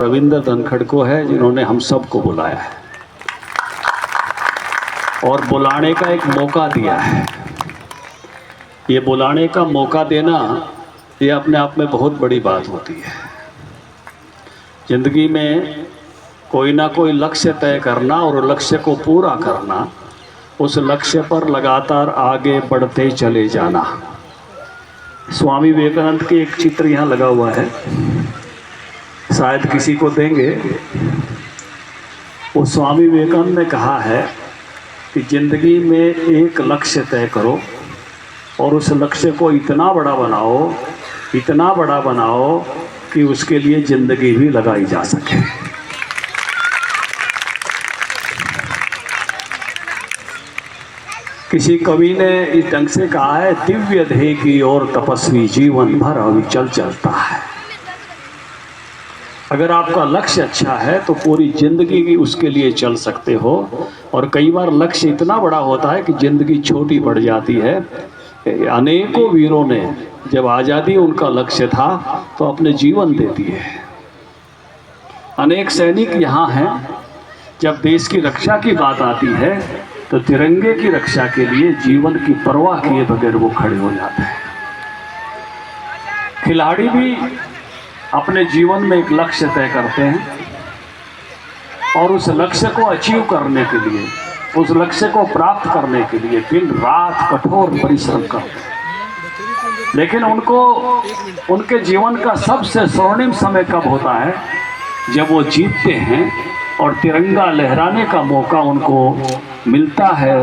रविंद्र धनखड़ को है जिन्होंने हम सबको बुलाया है और बुलाने का एक मौका दिया है। ये बुलाने का मौका देना ये अपने आप में बहुत बड़ी बात होती है। जिंदगी में कोई ना कोई लक्ष्य तय करना और लक्ष्य को पूरा करना, उस लक्ष्य पर लगातार आगे बढ़ते चले जाना। स्वामी विवेकानंद की एक चित्र यहाँ लगा हुआ है, शायद किसी को देंगे। वो स्वामी विवेकानंद ने कहा है कि जिंदगी में एक लक्ष्य तय करो और उस लक्ष्य को इतना बड़ा बनाओ कि उसके लिए जिंदगी भी लगाई जा सके। किसी कवि ने इस ढंग से कहा है, दिव्य ध्येय की ओर तपस्वी जीवन भर अविचल चलता है। अगर आपका लक्ष्य अच्छा है तो पूरी जिंदगी की उसके लिए चल सकते हो। और कई बार लक्ष्य इतना बड़ा होता है कि जिंदगी छोटी पड़ जाती है। अनेकों वीरों ने जब आज़ादी उनका लक्ष्य था तो अपने जीवन दे दिए। अनेक सैनिक यहाँ हैं, जब देश की रक्षा की बात आती है तो तिरंगे की रक्षा के लिए जीवन की परवाह किए बगैर वो खड़े हो जाते हैं। खिलाड़ी भी अपने जीवन में एक लक्ष्य तय करते हैं और उस लक्ष्य को अचीव करने के लिए, उस लक्ष्य को प्राप्त करने के लिए दिन रात कठोर परिश्रम करते हैं। लेकिन उनको उनके जीवन का सबसे स्वर्णिम समय कब होता है? जब वो जीतते हैं और तिरंगा लहराने का मौका उनको मिलता है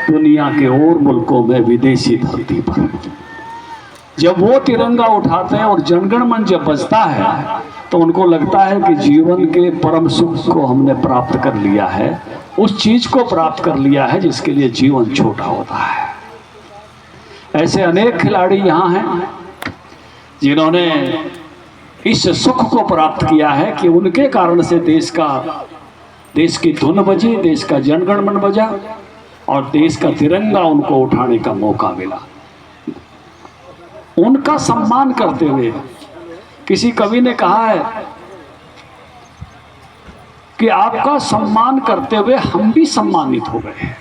दुनिया के और मुल्कों में, विदेशी धरती पर। जब वो तिरंगा उठाते हैं और जनगण मन जब बजता है तो उनको लगता है कि जीवन के परम सुख को हमने प्राप्त कर लिया है, उस चीज को प्राप्त कर लिया है जिसके लिए जीवन छोटा होता है। ऐसे अनेक खिलाड़ी यहाँ हैं जिन्होंने इस सुख को प्राप्त किया है कि उनके कारण से देश की धुन बजी, देश का जनगण मन बजा और देश का तिरंगा उनको उठाने का मौका मिला। उनका सम्मान करते हुए किसी कवि ने कहा है कि आपका सम्मान करते हुए हम भी सम्मानित हो गए,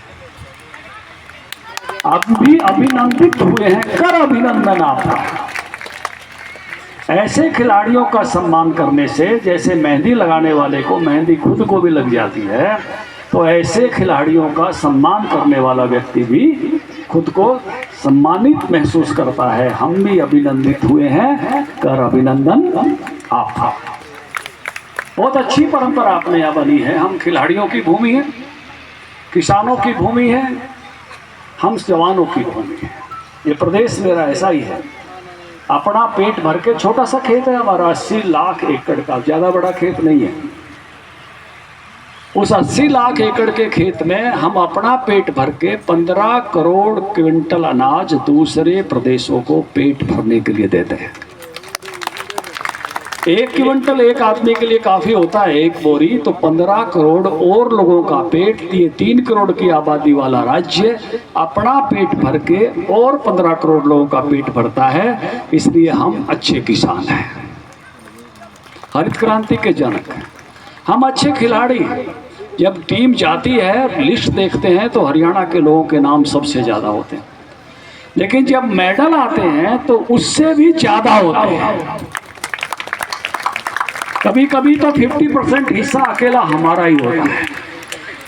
आप भी अभिनंदित हुए हैं, कर अभिनंदन आपका। ऐसे खिलाड़ियों का सम्मान करने से जैसे मेहंदी लगाने वाले को मेहंदी खुद को भी लग जाती है, तो ऐसे खिलाड़ियों का सम्मान करने वाला व्यक्ति भी खुद को सम्मानित महसूस करता है। हम भी अभिनंदित हुए हैं, कर अभिनंदन आपका। बहुत अच्छी परंपरा अपने यहाँ बनी है। हम खिलाड़ियों की भूमि है, किसानों की भूमि है, हम जवानों की भूमि है। ये प्रदेश मेरा ऐसा ही है। अपना पेट भर के, छोटा सा खेत है हमारा, 80 लाख एकड़ का, ज़्यादा बड़ा खेत नहीं है। उस 80 लाख एकड़ के खेत में हम अपना पेट भर के 15 करोड़ क्विंटल अनाज दूसरे प्रदेशों को पेट भरने के लिए देते हैं। 1 क्विंटल एक आदमी के लिए काफ़ी होता है, एक बोरी, तो 15 करोड़ और लोगों का पेट, ये 3 करोड़ की आबादी वाला राज्य अपना पेट भर के और 15 करोड़ लोगों का पेट भरता है। इसलिए हम अच्छे किसान हैं, हरित क्रांति के जनक हैं, हम अच्छे खिलाड़ी। जब टीम जाती है, लिस्ट देखते हैं तो हरियाणा के लोगों के नाम सबसे ज़्यादा होते हैं, लेकिन जब मेडल आते हैं तो उससे भी ज़्यादा होते हैं। कभी कभी तो 50% हिस्सा अकेला हमारा ही होता है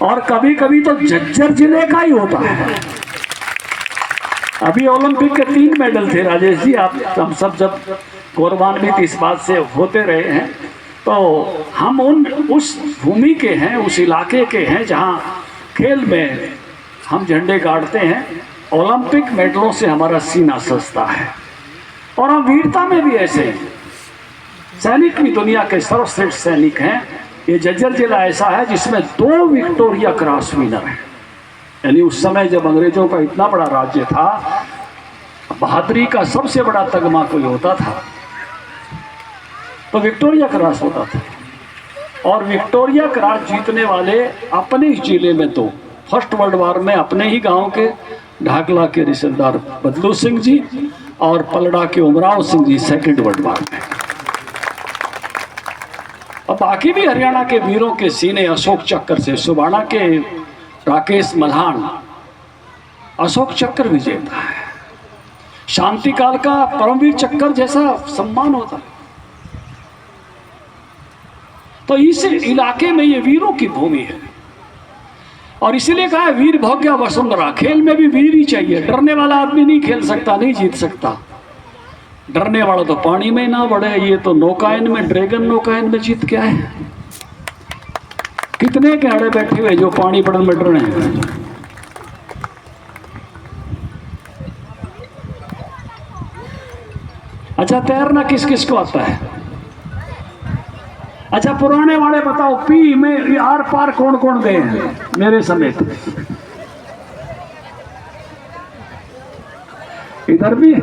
और कभी कभी तो झज्जर जिले का ही होता है। अभी ओलंपिक के 3 मेडल थे राजेश जी, आप हम सब जब गौरवान्वित इस बात से होते रहे हैं। तो हम उस भूमि के हैं, उस इलाके के हैं जहां खेल में हम झंडे गाड़ते हैं। ओलंपिक मेडलों से हमारा सीना सजता है और हम वीरता में भी ऐसे हैं। सैनिक भी दुनिया के सर्वश्रेष्ठ सैनिक हैं। ये झज्जर जिला ऐसा है जिसमें 2 विक्टोरिया क्रॉस विनर हैं। यानी उस समय जब अंग्रेजों का इतना बड़ा राज्य था, बहादुरी का सबसे बड़ा तगमा कोई होता था तो विक्टोरिया क्रॉस होता था। और विक्टोरिया क्रॉस जीतने वाले अपने ही जिले में, तो फर्स्ट वर्ल्ड वॉर में अपने ही गांव के ढाकला के रिश्तेदार बदलू सिंह जी और पलड़ा के Umrao Singh ji second world war में। अब बाकी भी हरियाणा के वीरों के सीने अशोक चक्र से, सुबाणा के राकेश मल्हान अशोक चक्र विजेता है, शांति काल का परमवीर चक्र जैसा सम्मान होता है। तो इस इलाके में ये वीरों की भूमि है और इसीलिए कहा है वीर भोग्या वसुंधरा। खेल में भी वीर ही चाहिए, डरने वाला आदमी नहीं खेल सकता, नहीं जीत सकता। डरने वाला तो पानी में ना बढ़े, ये तो नौकायन में, ड्रैगन नौकायन में जीत क्या है। कितने के अड़े बैठे हुए जो पानी पड़न में डर रहे हैं। अच्छा, तैरना किस किस को आता है? अच्छा, पुराने वाले बताओ, पी में आर पार कौन कौन गए हैं मेरे समेत? इधर भी,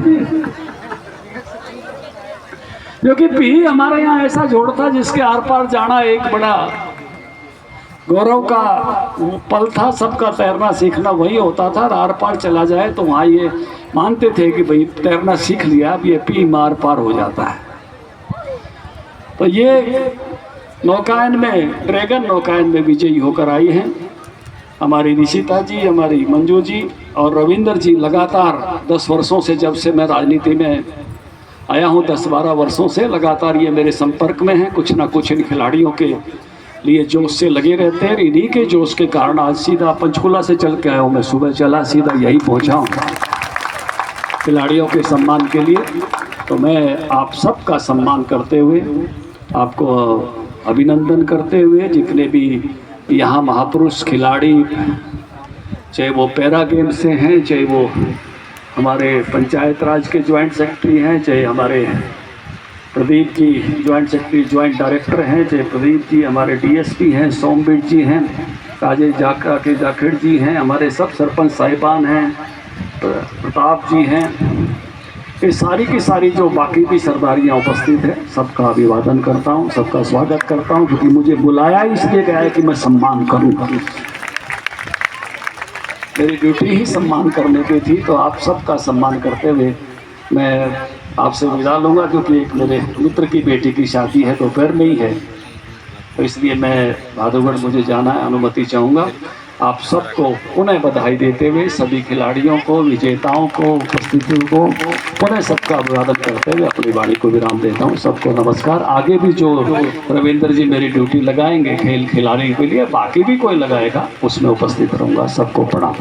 क्योंकि पी हमारे यहाँ ऐसा जोड़ था जिसके आर पार जाना एक बड़ा गौरव का पल था। सबका तैरना सीखना वही होता था, आर पार चला जाए तो वहाँ ये मानते थे कि भाई तैरना सीख लिया, अब ये पी मार पार हो जाता है। तो ये नौकायन में, ड्रैगन नौकायन में विजयी होकर आई हैं हमारी निशिता जी, हमारी मंजू जी और रविंदर जी। लगातार 10 वर्षों से, जब से मैं राजनीति में आया हूँ, 10-12 वर्षों से लगातार ये मेरे संपर्क में हैं। कुछ ना कुछ इन खिलाड़ियों के लिए जोश से लगे रहते हैं। इन्हीं के जोश के कारण आज सीधा पंचकुला से चल के आया हूँ मैं, सुबह चला सीधा यही पहुँचा हूँ खिलाड़ियों के सम्मान के लिए। तो मैं आप सबका सम्मान करते हुए, आपको अभिनंदन करते हुए, जितने भी यहाँ महापुरुष खिलाड़ी, चाहे वो पैरा गेम से हैं, चाहे वो हमारे पंचायत राज के ज्वाइंट सेक्रेटरी हैं, चाहे हमारे Pradeep ji joint secretary, joint director हैं, चाहे प्रदीप जी हमारे डीएसपी हैं, सोमवीर जी हैं, राजेश जाखिड़ जी हैं, हमारे सब सरपंच साहिबान हैं, प्रताप जी हैं, ये सारी की सारी जो बाकी भी सरदारियाँ उपस्थित हैं, सबका अभिवादन करता हूँ, सबका स्वागत करता हूँ। क्योंकि मुझे बुलाया इसलिए गया है कि मैं सम्मान करूँ, मेरी ड्यूटी ही सम्मान करने की थी। तो आप सबका सम्मान करते हुए मैं आपसे विदा लूँगा, क्योंकि एक मेरे मित्र की बेटी की शादी है, दोपहर में ही है, तो इसलिए मैं भादुगढ़ मुझे जाना है, अनुमति चाहूँगा। आप सबको पुनः बधाई देते हुए, सभी खिलाड़ियों को, विजेताओं को, उपस्थितियों को पुनः सबका अभिवादन करते हुए अपनी वाणी को विराम देता हूँ। सबको नमस्कार। आगे भी जो रविंद्र जी मेरी ड्यूटी लगाएंगे खेल खिलाने के लिए, बाकी भी कोई लगाएगा, उसमें उपस्थित रहूँगा। सबको प्रणाम।